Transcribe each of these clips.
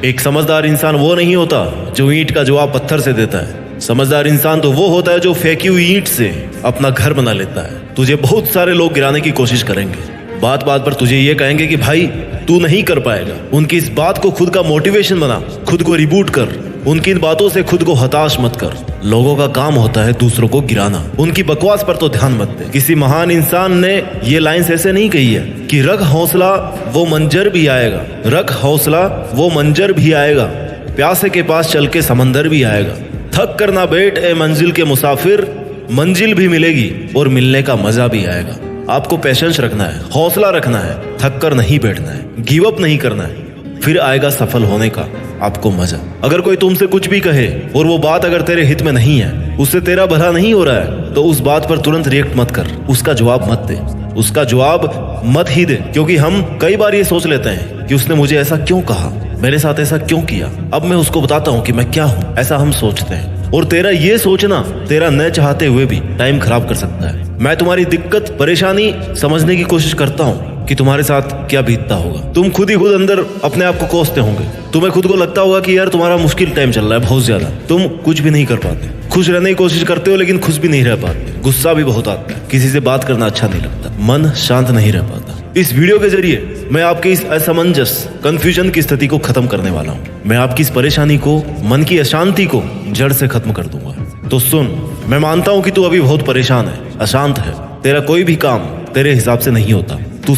एक समझदार इंसान वो नहीं होता जो ईंट का जवाब पत्थर से देता है। समझदार इंसान तो वो होता है जो फेंकी हुई ईंट से अपना घर बना लेता है। तुझे बहुत सारे लोग गिराने की कोशिश करेंगे, बात बात पर तुझे ये कहेंगे कि भाई तू नहीं कर पाएगा। उनकी इस बात को खुद का मोटिवेशन बना, खुद को रिबूट कर। उनकी इन बातों से खुद को हताश मत कर। लोगों का काम होता है दूसरों को गिराना, उनकी बकवास पर तो ध्यान मत दे। किसी महान इंसान ने ये लाइंस ऐसे नहीं कही है कि रख हौसला वो मंजर भी आएगा, रख हौसला वो मंजर भी आएगा, प्यासे के पास चल के समंदर भी आएगा। थक कर ना बैठ ए मंजिल के मुसाफिर, मंजिल भी मिलेगी और मिलने का मजा भी आएगा। आपको पेशेंस रखना है, हौसला रखना है, थक कर नहीं बैठना है, गिव अप नहीं करना है, फिर आएगा सफल होने का आपको मजा। अगर कोई तुमसे कुछ भी कहे और वो बात अगर तेरे हित में नहीं है, उससे तेरा भला नहीं हो रहा है, तो उस बात पर तुरंत रिएक्ट मत कर, उसका जवाब मत दे, उसका जवाब मत ही दे। क्योंकि हम कई बार ये सोच लेते हैं कि उसने मुझे ऐसा क्यों कहा, मेरे साथ ऐसा क्यों किया, अब मैं उसको बताता हूँ कि मैं क्या हूँ, ऐसा हम सोचते हैं। और तेरा ये सोचना तेरा न चाहते हुए भी टाइम खराब कर सकता है। मैं तुम्हारी दिक्कत परेशानी समझने की कोशिश करता हूँ कि तुम्हारे साथ क्या बीतता होगा। तुम खुद ही खुद अंदर अपने आप को कोसते होंगे। तुम्हें खुद को लगता होगा कि यार तुम्हारा मुश्किल टाइम चल रहा है बहुत ज्यादा, तुम कुछ भी नहीं कर पाते, खुश रहने की कोशिश करते हो लेकिन खुश भी नहीं रह पाते, गुस्सा भी बहुत आता है, किसी से बात करना अच्छा नहीं लगता, मन शांत नहीं रह पाता। इस वीडियो के जरिए मैं आपके इस असमंजस कंफ्यूजन की स्थिति को खत्म करने वाला हूँ। मैं आपकी इस परेशानी को, मन की अशांति को जड़ से खत्म कर दूंगा। तो सुन, मैं मानता हूँ कि तू अभी बहुत परेशान है, अशांत है, तेरा कोई भी काम तेरे हिसाब से नहीं होता। तू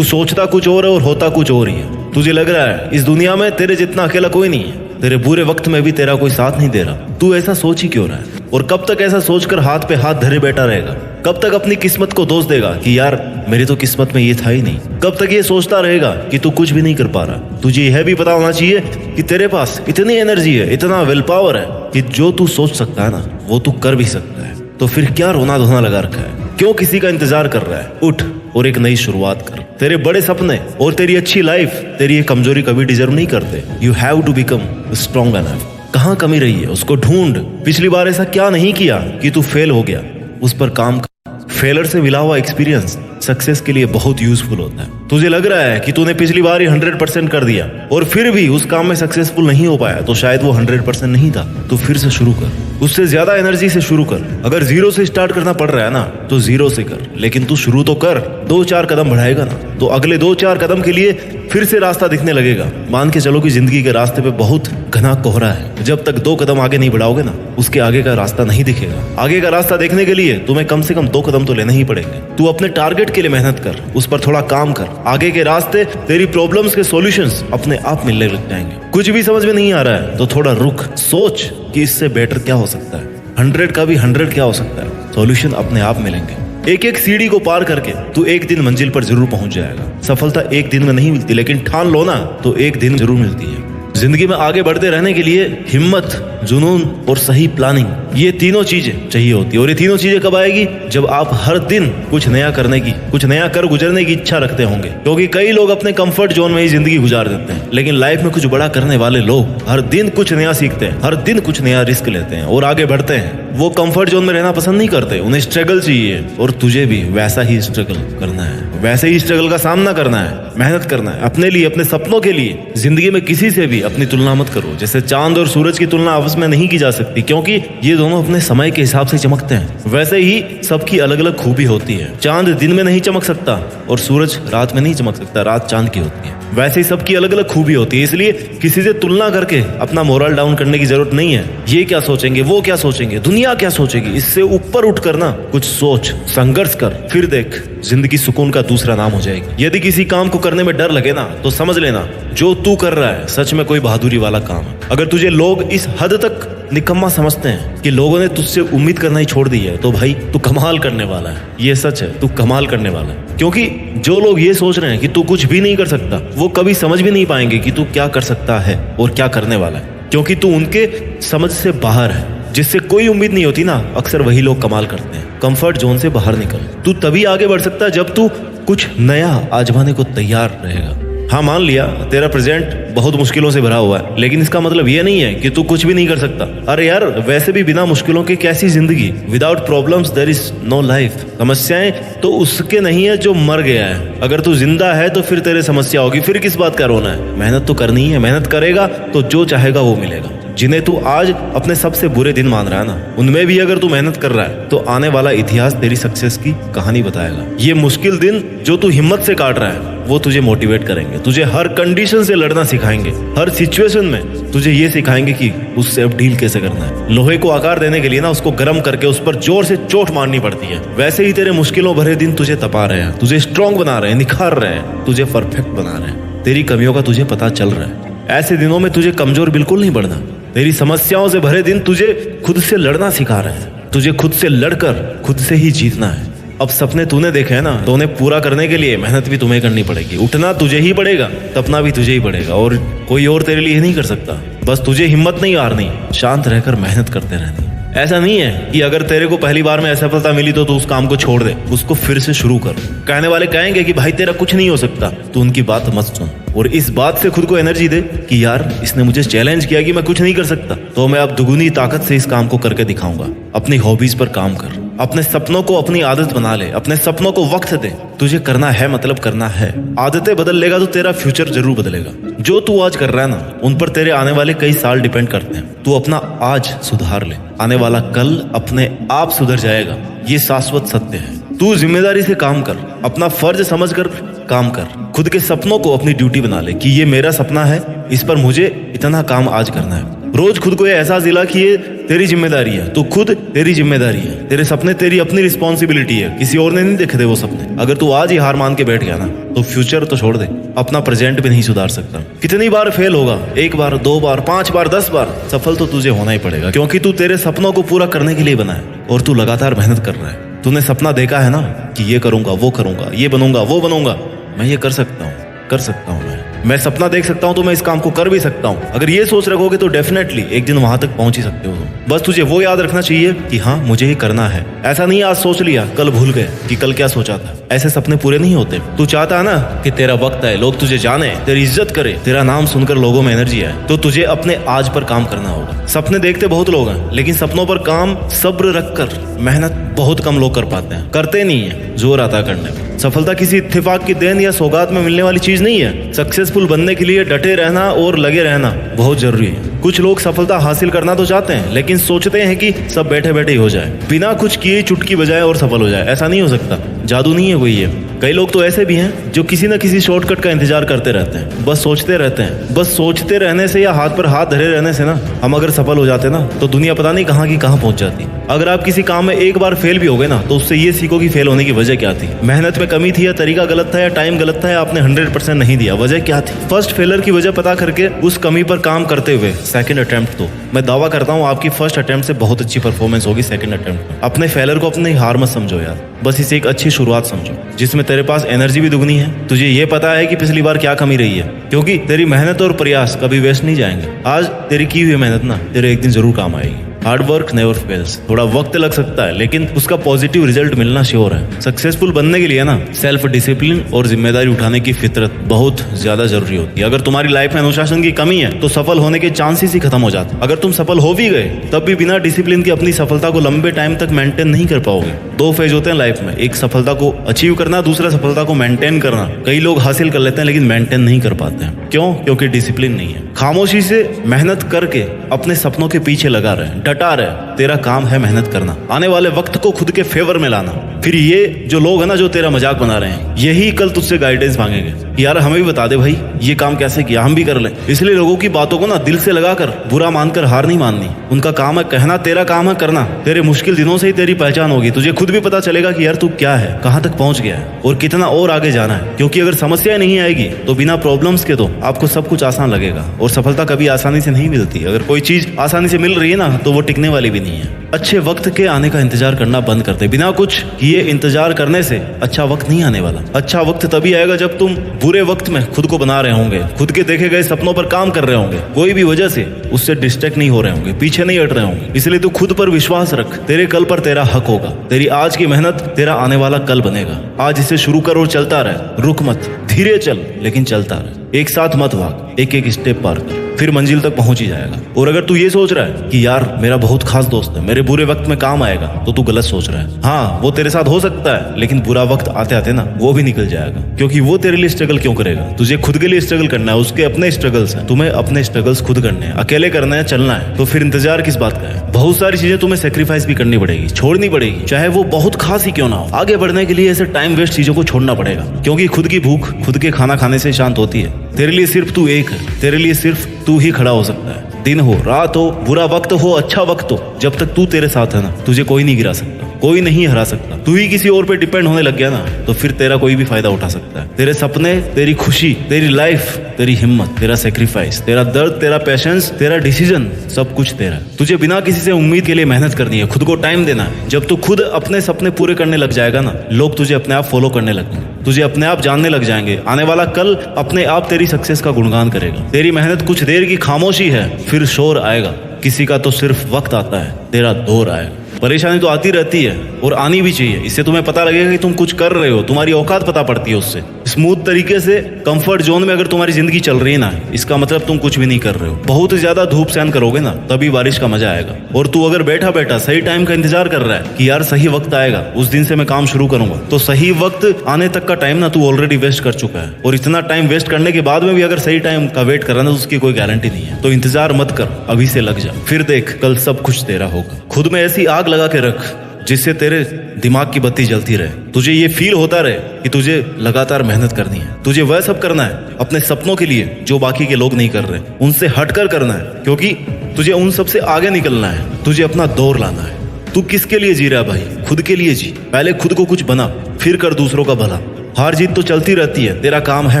सोचता कुछ और है और होता कुछ और ही है। तुझे लग रहा है इस दुनिया में तेरे जितना अकेला कोई नहीं है, तेरे बुरे वक्त में भी तेरा कोई साथ नहीं दे रहा। तू ऐसा सोच ही क्यों रहा है? और कब तक ऐसा सोचकर हाथ पे हाथ धरे बैठा रहेगा? कब तक अपनी किस्मत को दोष देगा कि यार मेरी तो किस्मत में ये था ही नहीं? कब तक ये सोचता रहेगा कि तू कुछ भी नहीं कर पा रहा? तुझे यह भी पता होना चाहिए कि तेरे पास इतनी एनर्जी है, इतना विल पावर है कि जो तू सोच सकता है ना, वो तू कर भी सकता है। तो फिर क्या रोना धोना लगा रखा है? क्यों किसी का इंतजार कर रहा है? उठ और एक नई शुरुआत कर। तेरे बड़े सपने और तेरी अच्छी लाइफ तेरी ये कमजोरी कभी डिजर्व नहीं करते। You have to become strong enough. कहाँ कमी रही है उसको ढूंढ। पिछली बार ऐसा क्या नहीं किया कि तू फेल हो गया, उस पर काम कर। फेलर से मिला हुआ एक्सपीरियंस सक्सेस के लिए बहुत यूजफुल होता है। तुझे लग रहा है कि तूने पिछली बार ही 100% कर दिया और फिर भी उस काम में सक्सेसफुल नहीं हो पाया, तो शायद वो 100% नहीं था। तो फिर से शुरू कर, उससे ज्यादा एनर्जी से शुरू कर। अगर जीरो से स्टार्ट करना पड़ रहा है ना, तो जीरो से कर, लेकिन तू शुरू तो कर। 2-4 कदम बढ़ाएगा ना, तो अगले 2-4 कदम के लिए फिर से रास्ता दिखने लगेगा। मान के चलो कि जिंदगी के रास्ते पे बहुत घना कोहरा है। जब तक 2 कदम आगे नहीं बढ़ाओगे ना, उसके आगे का रास्ता नहीं दिखेगा। आगे का रास्ता देखने के लिए तुम्हें कम से कम 2 कदम तो लेने ही पड़ेंगे। तू अपने टारगेट के लिए मेहनत कर, उस पर थोड़ा काम कर। आगे के रास्ते, तेरी प्रॉब्लम्स के सॉल्यूशंस अपने आप मिलने लग जाएंगे। कुछ भी समझ में नहीं आ रहा है तो थोड़ा रुक, सोच कि इससे बेटर क्या हो सकता है, 100 का भी 100 क्या हो सकता है। सॉल्यूशन अपने आप मिलेंगे। एक एक सीढ़ी को पार करके तू एक दिन मंजिल पर जरूर पहुंच जाएगा। सफलता एक दिन में नहीं मिलती, लेकिन ठान लो ना तो एक दिन जरूर मिलती है। जिंदगी में आगे बढ़ते रहने के लिए हिम्मत, जुनून और सही प्लानिंग, ये तीनों चीजें चाहिए होती है। और ये तीनों चीजें कब आएगी? जब आप हर दिन कुछ नया करने की, कुछ नया कर गुजरने की इच्छा रखते होंगे। क्योंकि कई लोग अपने कंफर्ट जोन में ही जिंदगी गुजार देते हैं, लेकिन लाइफ में कुछ बड़ा करने वाले लोग हर दिन कुछ नया सीखते हैं, हर दिन कुछ नया रिस्क लेते हैं और आगे बढ़ते हैं। वो कंफर्ट जोन में रहना पसंद नहीं करते, उन्हें स्ट्रगल चाहिए। और तुझे भी वैसा ही स्ट्रगल करना है, वैसे ही स्ट्रगल का सामना करना है, मेहनत करना है अपने लिए, अपने सपनों के लिए। जिंदगी में किसी से भी अपनी तुलना मत करो। जैसे चांद और सूरज की तुलना आपस में नहीं की जा सकती, क्योंकि ये दोनों अपने समय के हिसाब से चमकते हैं। वैसे ही सबकी अलग अलग खूबी होती है। चांद दिन में नहीं चमक सकता और सूरज रात में नहीं चमक सकता, रात चांद की होती है। वैसे ही सबकी अलग अलग खूबी होती है। इसलिए किसी से तुलना करके अपना मोरल डाउन करने की जरूरत नहीं है। ये क्या सोचेंगे, वो क्या सोचेंगे, दुनिया क्या सोचेगी, इससे ऊपर उठ कर ना कुछ सोच, संघर्ष कर, फिर देख जिंदगी सुकून का दूसरा नाम हो जाएगी। यदि किसी काम को करने में डर लगे ना, तो समझ लेना जो तू कर रहा है सच में कोई बहादुरी वाला काम है। अगर तुझे लोग इस हद तक निकम्मा समझते हैं कि लोगों ने तुझसे उम्मीद करना ही छोड़ दी है, तो भाई तू कमाल करने वाला है। ये सच है, तू कमाल करने वाला है। क्योंकि जो लोग ये सोच रहे हैं कि तू कुछ भी नहीं कर सकता, वो कभी समझ भी नहीं पाएंगे कि तू क्या कर सकता है और क्या करने वाला है। क्योंकि तू उनके समझ से बाहर है। जिससे कोई उम्मीद नहीं होती ना, अक्सर वही लोग कमाल करते हैं। कंफर्ट जोन से बाहर निकल। तू तभी आगे बढ़ सकता है जब तू कुछ नया आजमाने को तैयार रहेगा। हाँ, मान लिया तेरा प्रेजेंट बहुत मुश्किलों से भरा हुआ है, लेकिन इसका मतलब ये नहीं है कि तू कुछ भी नहीं कर सकता। अरे यार, वैसे भी बिना मुश्किलों के कैसी जिंदगी? Without problems there is no life. समस्याएं तो उसके नहीं है जो मर गया है। अगर तू जिंदा है तो फिर तेरे समस्या होगी, फिर किस बात का रोना है? मेहनत तो करनी है, मेहनत करेगा तो जो चाहेगा वो मिलेगा। जिन्हें तू आज अपने सबसे बुरे दिन मान रहा है ना, उनमें भी अगर तू मेहनत कर रहा है तो आने वाला इतिहास तेरी सक्सेस की कहानी बताएगा। ये मुश्किल दिन जो तू हिम्मत से काट रहा है वो तुझे मोटिवेट करेंगे, तुझे हर कंडीशन से लड़ना सिखाएंगे। हर सिचुएशन में तुझे ये सिखाएंगे कि उससे अब डील कैसे करना है। लोहे को आकार देने के लिए ना उसको गर्म करके उस पर जोर से चोट मारनी पड़ती है। वैसे ही तेरे मुश्किलों भरे दिन तुझे तपा रहे हैं, तुझे स्ट्रांग बना रहे हैं, निखार रहे हैं, तुझे परफेक्ट बना रहे हैं। तेरी कमियों का तुझे पता चल रहा है। ऐसे दिनों में तुझे कमजोर बिल्कुल नहीं बढ़ना। तेरी समस्याओं से भरे दिन तुझे खुद से लड़ना सिखा रहे हैं। तुझे खुद से लड़कर खुद से ही जीतना है। अब सपने तूने देखे हैं ना, तो उन्हें पूरा करने के लिए मेहनत भी तुम्हें करनी पड़ेगी। उठना तुझे ही पड़ेगा, तपना भी तुझे ही पड़ेगा, और कोई और तेरे लिए नहीं कर सकता। बस तुझे हिम्मत नहीं हारनी, शांत रहकर मेहनत करते रहनी। ऐसा नहीं है कि अगर तेरे को पहली बार में असफलता मिली तो तू उस काम को छोड़ दे, उसको फिर से शुरू कर। कहने वाले कहेंगे कि भाई तेरा कुछ नहीं हो सकता, तो उनकी बात मत सुन और इस बात से खुद को एनर्जी दे कि यार इसने मुझे चैलेंज किया कि मैं कुछ नहीं कर सकता, तो मैं अब दुगुनी ताकत से इस काम को करके दिखाऊंगा। अपनी हॉबीज पर काम कर, अपने सपनों को अपनी आदत बना ले, अपने सपनों को वक्त दे। तुझे करना है मतलब करना है। आदतें बदल लेगा तो तेरा फ्यूचर जरूर बदलेगा। जो तू आज कर रहा है ना, उन पर तेरे आने वाले कई साल डिपेंड करते हैं। तू अपना आज सुधार ले, आने वाला कल अपने आप सुधर जाएगा। ये शाश्वत सत्य है। तू जिम्मेदारी से काम कर, अपना फर्ज समझकर काम कर। खुद के सपनों को अपनी ड्यूटी बना ले कि ये मेरा सपना है, इस पर मुझे इतना काम आज करना है। रोज खुद को ये एहसास दिला कि ये तेरी जिम्मेदारी है। तू खुद तेरी जिम्मेदारी है। तेरे सपने तेरी अपनी रिस्पॉन्सिबिलिटी है, किसी और ने नहीं देखे थे वो सपने। अगर तू आज ही हार मान के बैठ गया ना, तो फ्यूचर तो छोड़ दे, अपना प्रेजेंट भी नहीं सुधार सकता। कितनी बार फेल होगा? 1 बार, 2 बार, 5 बार, 10 बार, सफल तो तुझे होना ही पड़ेगा, क्योंकि तू तेरे सपनों को पूरा करने के लिए बना है और तू लगातार मेहनत कर रहा है। तूने सपना देखा है ना कि ये करूंगा, वो करूंगा, ये बनूंगा, वो बनूंगा, मैं ये कर सकता हूँ, कर सकता हूँ। मैं सपना देख सकता हूँ तो मैं इस काम को कर भी सकता हूँ। अगर ये सोच रखोगे तो डेफिनेटली एक दिन वहां तक पहुंच ही सकते हो। बस तुझे वो याद रखना चाहिए कि हाँ, मुझे ही करना है। ऐसा नहीं आज सोच लिया कल भूल गए कि कल क्या सोचा था। ऐसे सपने पूरे नहीं होते। तू चाहता है ना कि तेरा वक्त आए, लोग तुझे जाने, तेरी इज्जत करे, तेरा नाम सुनकर लोगों में एनर्जी आए, तो तुझे अपने आज पर काम करना होगा। सपने देखते बहुत लोग हैं, लेकिन सपनों पर काम सब्र रखकर मेहनत बहुत कम लोग कर पाते हैं। करते नहीं है, जोर आता करने में। सफलता किसी इत्तेफाक की देन या सौगात में मिलने वाली चीज नहीं है। सक्सेसफुल बनने के लिए डटे रहना और लगे रहना बहुत जरूरी है। कुछ लोग सफलता हासिल करना तो चाहते हैं, लेकिन सोचते हैं कि सब बैठे बैठे ही हो जाए, बिना कुछ किए चुटकी बजाए और सफल हो जाए। ऐसा नहीं हो सकता, जादू नहीं है कोई ये। कई लोग तो ऐसे भी हैं जो किसी न किसी शॉर्टकट का इंतजार करते रहते हैं, बस सोचते रहते हैं। बस सोचते रहने से या हाथ पर हाथ धरे रहने से ना, हम अगर सफल हो जाते ना, तो दुनिया पता नहीं कहाँ की कहाँ पहुंच जाती। अगर आप किसी काम में एक बार फेल भी हो गए ना, तो उससे ये सीखो कि फेल होने की वजह क्या थी। मेहनत में कमी थी, या तरीका गलत था, या टाइम गलत था, या आपने 100% नहीं दिया। वजह क्या थी? फर्स्ट फेलर की वजह पता करके उस कमी पर काम करते हुए सेकंड अटेम्प्ट दो। मैं दावा करता हूँ आपकी फर्स्ट अटेम्प्ट से बहुत अच्छी परफॉर्मेंस होगी सेकंड अटेम्प्ट में। अपने फेलर को अपनी हार मत समझो यार, बस इसे एक अच्छी शुरुआत समझो, जिसमें तेरे पास एनर्जी भी दुगनी है। तुझे ये पता है कि पिछली बार क्या कमी रही है, क्योंकि तेरी मेहनत और प्रयास कभी वेस्ट नहीं जाएंगे। आज तेरी की हुई मेहनत ना तेरे एक दिन जरूर काम आएगी। Hard work never fails. थोड़ा वक्त लग सकता है, लेकिन उसका पॉजिटिव रिजल्ट मिलना श्योर है। सक्सेसफुल बनने के लिए ना सेल्फ डिसिप्लिन और जिम्मेदारी उठाने की फितरत बहुत ज्यादा जरूरी होती है। अगर तुम्हारी लाइफ में अनुशासन की कमी है तो सफल होने के चांसेस ही खत्म हो जाते हैं। अगर तुम सफल हो भी गए तब भी बिना डिसिप्लिन की अपनी सफलता को लंबे टाइम तक मेंटेन नहीं कर पाओगे। 2 फेज होते हैं लाइफ में, एक सफलता को अचीव करना, दूसरा सफलता को मेंटेन करना। कई लोग हासिल कर लेते हैं लेकिन मेंटेन नहीं कर पाते हैं। क्यों? क्योंकि डिसिप्लिन नहीं है। खामोशी से मेहनत करके अपने सपनों के पीछे लगा रहे, डटा रहे। तेरा काम है मेहनत करना, आने वाले वक्त को खुद के फेवर में लाना। फिर ये जो लोग है ना, जो तेरा मजाक बना रहे हैं, यही कल तुझसे गाइडेंस मांगेंगे, यार हमें भी बता दे भाई ये काम कैसे किया, हम भी कर लें। इसलिए लोगों की बातों को ना दिल से लगाकर बुरा मानकर हार नहीं माननी। उनका काम है कहना, तेरा काम है करना। तेरे मुश्किल दिनों से ही तेरी पहचान होगी। तुझे खुद भी पता चलेगा कि यार तू क्या है, कहाँ तक पहुंच गया है और कितना और आगे जाना है। क्योंकि अगर समस्या नहीं आएगी तो बिना प्रॉब्लम्स के तो आपको सब कुछ आसान लगेगा, और सफलता कभी आसानी से नहीं मिलती। अगर कोई चीज आसानी से मिल रही है ना, तो वो टिकने वाली भी नहीं है। अच्छे वक्त के आने का इंतजार करना बंद कर दे। बिना कुछ किए इंतजार करने से अच्छा वक्त नहीं आने वाला। अच्छा वक्त तभी आएगा जब तुम बुरे वक्त में खुद को बना रहे होंगे, खुद के देखे गए सपनों पर काम कर रहे होंगे, कोई भी वजह से उससे डिस्ट्रैक्ट नहीं हो रहे होंगे, पीछे नहीं हट रहे होंगे। इसलिए तू खुद पर विश्वास रख। तेरे कल पर तेरा हक होगा। तेरी आज की मेहनत तेरा आने वाला कल बनेगा। आज इसे शुरू कर और चलता रहे। रुक मत, धीरे चल लेकिन चलता रहे। एक साथ मत भाग, एक एक स्टेप पार कर, फिर मंजिल तक पहुंच ही जाएगा। और अगर तू ये सोच रहा है कि यार मेरा बहुत खास दोस्त है, मेरे बुरे वक्त में काम आएगा, तो तू गलत सोच रहा है। हाँ, वो तेरे साथ हो सकता है, लेकिन बुरा वक्त आते आते ना वो भी निकल जाएगा। क्योंकि वो तेरे लिए स्ट्रगल क्यों करेगा? तुझे खुद के लिए स्ट्रगल करना है, उसके अपने स्ट्रगल्स हैं। तुम्हें अपने स्ट्रगल्स खुद करने हैं, अकेले करना है, चलना है। तो फिर इंतजार किस बात का है? बहुत सारी चीजें तुम्हें सेक्रीफाइस भी करनी पड़ेगी, छोड़नी पड़ेगी, चाहे वो बहुत खास ही क्यों ना हो। आगे बढ़ने के लिए ऐसे टाइम वेस्ट चीजों को छोड़ना पड़ेगा, क्योंकि खुद की भूख खुद के खाना खाने से शांत होती है। तेरे लिए सिर्फ तू एक है, तेरे लिए सिर्फ तू ही खड़ा हो सकता है। दिन हो, रात हो, बुरा वक्त हो, अच्छा वक्त हो, जब तक तू तेरे साथ है ना, तुझे कोई नहीं गिरा सकता, कोई नहीं हरा सकता। तू ही किसी और पे डिपेंड होने लग गया ना, तो फिर तेरा कोई भी फायदा उठा सकता है। तेरे सपने, तेरी खुशी, तेरी लाइफ, तेरी हिम्मत, तेरा सेक्रीफाइस, तेरा दर्द, तेरा पेशेंस, तेरा डिसीजन, सब कुछ तेरा है। तुझे बिना किसी से उम्मीद के लिए मेहनत करनी है, खुद को टाइम देना है। जब तू खुद अपने सपने पूरे करने लग जाएगा ना, लोग तुझे अपने आप फॉलो करने लगेंगे, तुझे अपने आप जानने लग जाएंगे। आने वाला कल अपने आप तेरी सक्सेस का गुणगान करेगा। तेरी मेहनत कुछ देर की खामोशी है, फिर शोर आएगा। किसी का तो सिर्फ वक्त आता है, तेरा दौर आएगा। परेशानी तो आती रहती है और आनी भी चाहिए। इससे तुम्हें पता लगेगा कि तुम कुछ कर रहे हो, तुम्हारी औकात पता पड़ती है उससे। स्मूथ तरीके से कंफर्ट जोन में अगर तुम्हारी जिंदगी चल रही है ना, इसका मतलब तुम कुछ भी नहीं कर रहे हो। बहुत ज्यादा धूप सहन करोगे ना, तभी बारिश का मजा आएगा। और तू अगर बैठा बैठा सही टाइम का इंतजार कर रहा है कि यार सही वक्त आएगा, उस दिन से मैं काम शुरू करूंगा, तो सही वक्त आने तक का टाइम ना तू ऑलरेडी वेस्ट कर चुका है। और इतना टाइम वेस्ट करने के बाद में भी अगर सही टाइम का वेट कर रहा है ना, तो उसकी कोई गारंटी नहीं है। तो इंतजार मत कर, अभी से लग जा, फिर देख कल सब कुछ तेरा होगा। खुद में ऐसी आग लगा के रख जिससे तेरे दिमाग की बत्ती जलती रहे, तुझे ये फील होता रहे कि तुझे लगातार मेहनत करनी है। तुझे वह सब करना है अपने सपनों के लिए जो बाकी के लोग नहीं कर रहे, उनसे हटकर करना है, क्योंकि तुझे उन सब से आगे निकलना है। तुझे अपना दौर लाना है। तू किसके लिए जी रहा है भाई? खुद के लिए जी। पहले खुद को कुछ बना, फिर कर दूसरों का भला। हार जीत तो चलती रहती है, तेरा काम है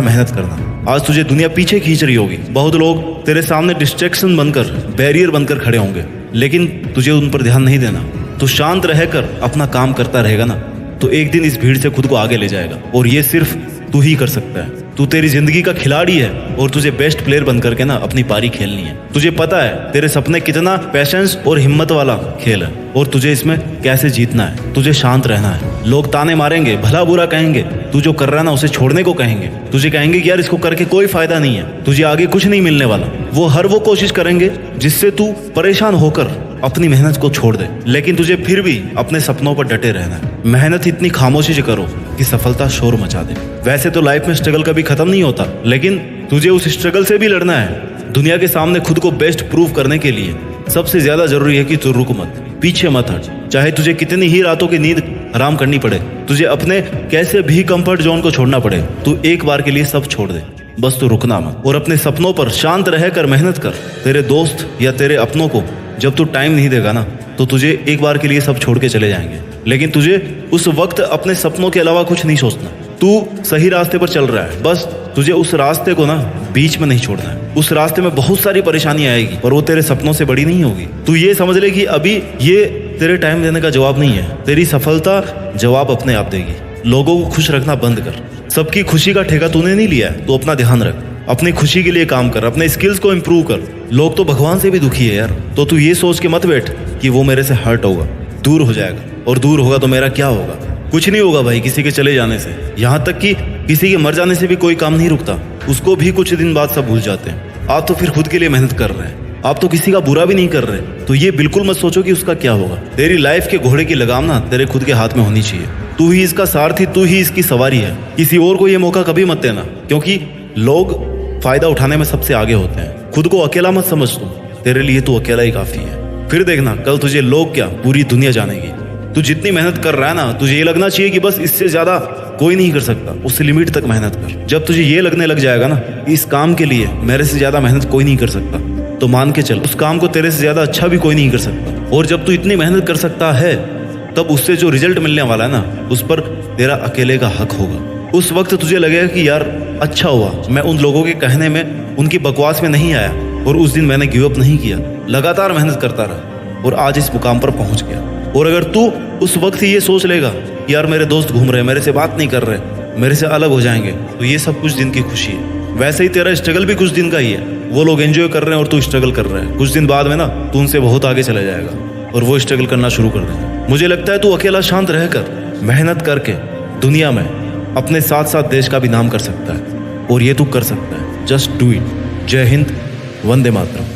मेहनत करना। आज तुझे दुनिया पीछे खींच रही होगी, बहुत लोग तेरे सामने डिस्ट्रैक्शन बनकर, बैरियर बनकर खड़े होंगे, लेकिन तुझे उन पर ध्यान नहीं देना। तू शांत रहकर अपना काम करता रहेगा ना, तो एक दिन इस भीड़ से खुद को आगे ले जाएगा। और ये सिर्फ तू ही कर सकता है। तू तेरी जिंदगी का खिलाड़ी है और तुझे बेस्ट प्लेयर बन करके ना अपनी पारी खेलनी है। तुझे पता है तेरे सपने कितना पैशंस और हिम्मत वाला खेल है, और तुझे इसमें कैसे जीतना है। तुझे शांत रहना है। लोग ताने मारेंगे, भला बुरा कहेंगे, तू जो कर रहा है ना उसे छोड़ने को कहेंगे। तुझे कहेंगे कि यार इसको करके कोई फायदा नहीं है, तुझे आगे कुछ नहीं मिलने वाला। वो कोशिश करेंगे जिससे तू परेशान होकर अपनी मेहनत को छोड़ दे, लेकिन तुझे फिर भी अपने सपनों पर डटे रहना है। मेहनत इतनी खामोशी से करो कि सफलता शोर मचा दे। वैसे तो लाइफ में स्ट्रगल कभी खत्म नहीं होता, लेकिन तुझे उस स्ट्रगल से भी लड़ना है। दुनिया के सामने खुद को बेस्ट प्रूव करने के लिए सबसे ज्यादा जरूरी है कि तू रुक मत, पीछे मत हट। चाहे तुझे कितनी ही रातों की नींद हराम करनी पड़े, तुझे अपने कैसे भी कंफर्ट जोन को छोड़ना पड़े, तू एक बार के लिए सब छोड़ दे। बस तू रुकना मत और अपने सपनों पर शांत रहकर मेहनत कर। तेरे दोस्त या तेरे अपनों को जब तू टाइम नहीं देगा ना, तो तुझे एक बार के लिए सब छोड़ के चले जाएंगे। लेकिन तुझे उस वक्त अपने सपनों के अलावा कुछ नहीं सोचना। तू सही रास्ते पर चल रहा है, बस तुझे उस रास्ते को ना बीच में नहीं छोड़ना है। उस रास्ते में बहुत सारी परेशानी आएगी, पर वो तेरे सपनों से बड़ी नहीं होगी। तू ये समझ ले कि अभी ये तेरे टाइम देने का जवाब नहीं है, तेरी सफलता जवाब अपने आप देगी। लोगों को खुश रखना बंद कर। सबकी खुशी का ठेका तूने नहीं लिया है, तो अपना ध्यान रख। अपनी खुशी के लिए काम कर, अपने स्किल्स को इम्प्रूव कर। लोग तो भगवान से भी दुखी है यार, तो तू ये सोच के मत बैठ कि वो मेरे से हर्ट होगा, दूर हो जाएगा, और दूर होगा तो मेरा क्या होगा। कुछ नहीं होगा भाई किसी के चले जाने से। यहाँ तक कि किसी के मर जाने से भी कोई काम नहीं रुकता, उसको भी कुछ दिन बाद सब भूल जाते हैं। आप तो फिर खुद के लिए मेहनत कर रहे हैं, आप तो किसी का बुरा भी नहीं कर रहे, तो ये बिल्कुल मत सोचो कि उसका क्या होगा। तेरी लाइफ के घोड़े की लगाम ना तेरे खुद के हाथ में होनी चाहिए। तू ही इसका सारथी, तू ही इसकी सवारी है। किसी और को ये मौका कभी मत देना, क्योंकि लोग फायदा उठाने में सबसे आगे होते हैं। खुद को अकेला मत समझ तू, तेरे लिए तू अकेला ही काफी है। फिर देखना कल तुझे लोग क्या पूरी दुनिया जानेगी। तू जितनी मेहनत कर रहा है ना, तुझे ये लगना चाहिए कि बस इससे ज्यादा कोई नहीं कर सकता, उससे लिमिट तक मेहनत कर। जब तुझे ये लगने लग जाएगा ना, इस काम के लिए मेरे से ज्यादा मेहनत कोई नहीं कर सकता, तो मान के चल उस काम को तेरे से ज्यादा अच्छा भी कोई नहीं कर सकता। और जब तू इतनी मेहनत कर सकता है, तब उससे जो रिजल्ट मिलने वाला है ना, उस पर तेरा अकेले का हक होगा। उस वक्त तुझे लगेगा कि यार अच्छा हुआ मैं उन लोगों के कहने में, उनकी बकवास में नहीं आया, और उस दिन मैंने गिव अप नहीं किया, लगातार मेहनत करता रहा। और आज इस मुकाम पर पहुंच गया। और अगर तू उस वक्त ही ये सोच लेगा कि यार मेरे दोस्त घूम रहे हैं, मेरे से बात नहीं कर रहे, मेरे से अलग हो जाएंगे, तो ये सब कुछ दिन की खुशी है। वैसे ही तेरा स्ट्रगल भी कुछ दिन का ही है। वो लोग एंजॉय कर रहे हैं और तू स्ट्रगल कर रहा है। कुछ दिन बाद में ना तू उनसे बहुत आगे चला जाएगा और वो स्ट्रगल करना शुरू कर देगा। मुझे लगता है तू अकेला शांत रहकर मेहनत करके दुनिया में अपने साथ साथ देश का भी नाम कर सकता है, और ये तू कर सकता है। Just do it. जय हिंद, वंदे मातरम।